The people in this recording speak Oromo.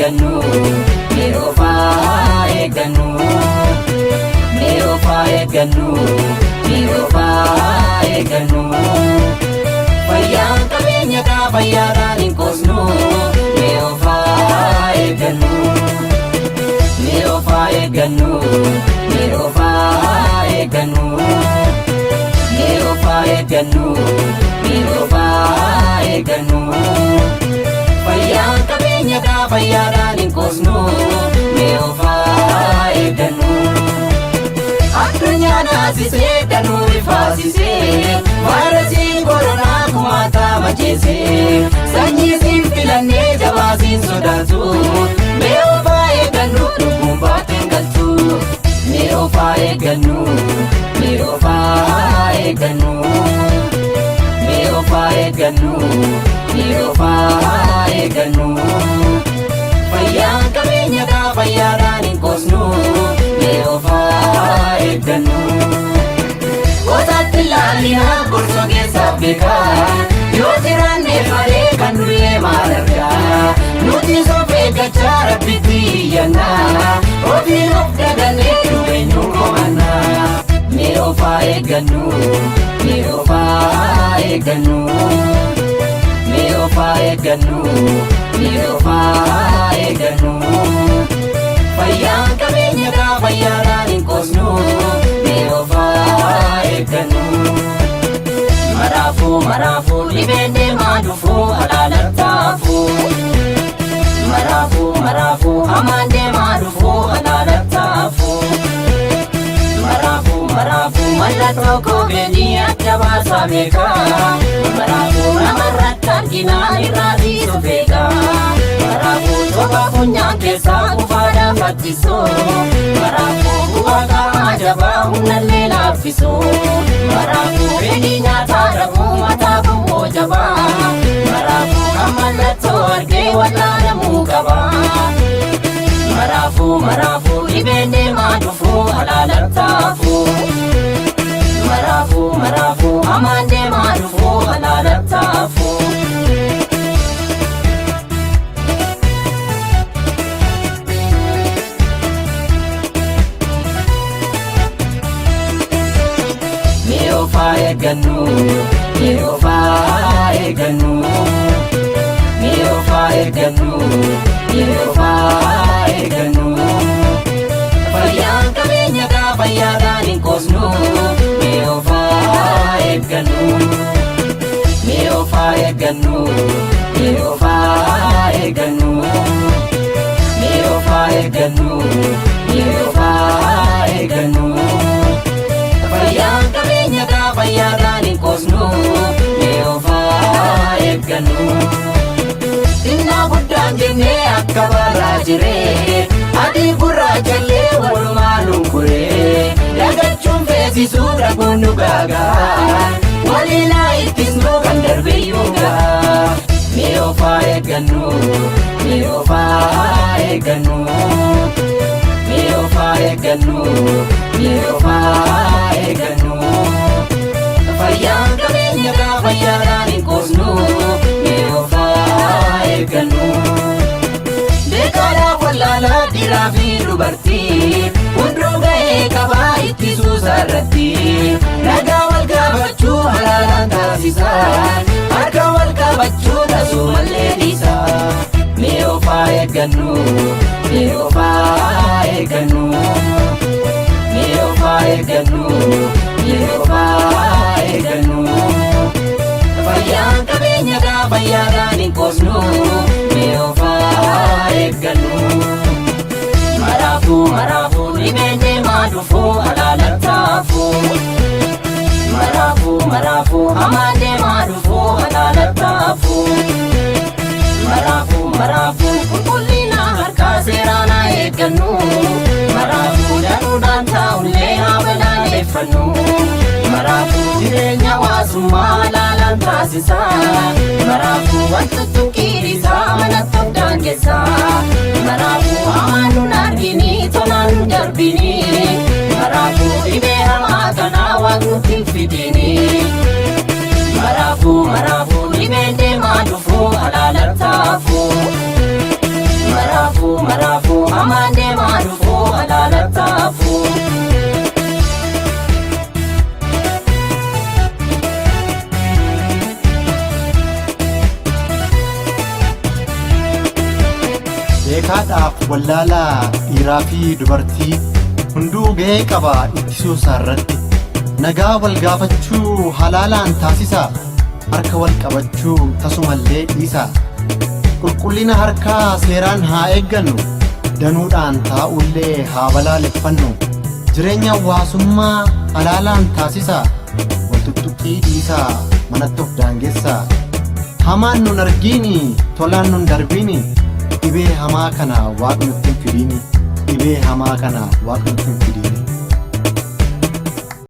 eeggannu mee ofaa eeggannu mee ofaa eeggannu mee ofaa eeggannu fayyaan qabeenya kaa fayyaadhaan hin qoosnu mee ofaa eeggannu mee ofaa eeggannu mee ofaa eeggannu mee ofaa eeggannu mee ofaa eeggannu fayyaan qabeenya kaa fayyaadhaan hin qoosnu mee ofaa eeggannu addunyaa naasisee danuu ifaasisee vaayirasii koronaa kumaataa macheessee sanyiisiin filannee jabaasiin sodaatu mee ofaa eeggannu lubbuun baateen galchu mee ofaa eeggannu mee ofaa eeggannu mee ofaa eeggannu mee ofaa eeggannu fayyaan qabeenya kaa fayyaadhaan hin qoosnu mee ofaa eeggannu qotaatti laallinaa gorsoo keessaaf beekaa yoo jiraanne malee kan nullee maal argaa nuti soof eeggachaa rabbitti iyyannaa ofiin of dagannee dhufeenyu komannaa mee ofaa eeggannu mee ofaa eeggannu mee ofaa eeggannu mee ofaa eeggannu fayyaan qabeenya kaa fayyaadhaan hin qoosnu mee ofaa eeggannu maraafuu dhibeen deemaa dhufuu alaalattaafu maraafuu hamaan deemaa dhufuu alaalattaafu maraafuu mallattoo koobeenii adda baasaa beekaa maraafuu namarratti arginaa irraatii sofeekaa maraafuu toba funyaan keessaa kufaadhaan fattisuu maraafuu bu'aa qaamaa jabaa humnallee laaffisuu maraafuu fedhii nyaataa dhabuu mataa bu'oo jabaa maraafuu kan mallattoo argee wallaalamuu qabaa maraafuu dhibeen deemaa dhufuu alaalattaafu maraafuu hamaan deemaa dhufuu alaalattaafu mee ofaa eeggannu mee ofaa eeggannu mee ofaa eeggannu mee ofaa eeggannu fayyaan qabeenya kaa fayyaadhaan hin qoosnu mee ofaa eeggannu mee ofaa eeggannu mee ofaa eeggannu mee ofaa eeggannu mee ofaa eeggannu fayyaan qabeenya kaa fayyaadhaan hin qoosnu mee ofaa eeggannu xinnaa guddaan jennee akka barraa jiree adii gurraachaillee walumaa lunkuree dagachuun feesisuu dhabuun nu gaagaa waliinaa ittisnu kan darbeeyyuu gaa mee ofaa eeggannu mee ofaa eeggannu mee ofaa eeggannu mee ofaa eeggannu fayyaan qabeenya kaa fayyaadhaan hin qoosnu mee ofaa eeggannu beekaadhaaf wallaalaa dhiiraa fi dubartii hunduu ga'ee qabaa ittisuu sarratti nagaa wal gaafachuu halaalaan taasisaa harka wal qabachuu tasuu mallee dhiisaa mee ofaa eeggannu mee ofaa eeggannu mee ofaa eeggannu mee ofaa eeggannu fayyaan qabeenya kaa fayyaadhaan hin qoosnu mee ofaa eeggannu maraafuu dhibeen deemaa dhufuu alaalattaafu maraafuu hamaan deemaa dhufuu alaalattaafu maraafuu qulqullina harkaa seeraan haa eeggannu maraafuu danuudhaan taa'ullee haa balaaleffannu maraafuu jireenya hawaasummaa alaalaan taasisaa maraafuu wantoota qiirisaa manatti of daangessaa maraafuu hamaan nun arginii tolaan nu darbinii maraafuu dhibee hamaa kanaa waaqnutti hin fidinii maraafuu dhibeen deemaa dhufuu alaalattaafu raafuu hamaan deemaa dhufuu alaalattaafuu. Beekaadhaaf wallaalaa dhiiraa fi dubartii hunduu gahee qaba ittisuu isaarratti. Nagaa wal gaafachuu halaalaan taasisaa, harka wal qabachuu tasumallee dhiisaa. Qulqullina harkaa seeraan haa eeggannu, danuudhaan taa'ullee haa balaaleffannu. Jireenya hawaasummaa halaalaan taasisaa, wal tuttuqqii dhiisaa manatti of daangessaa. Hamaan nun argiini tolaan nun darbiini, dhibee hamaa kana Waaqni nutti hin fidiini. Dhibee hamaa kana Waaqni nutti hin fidiini.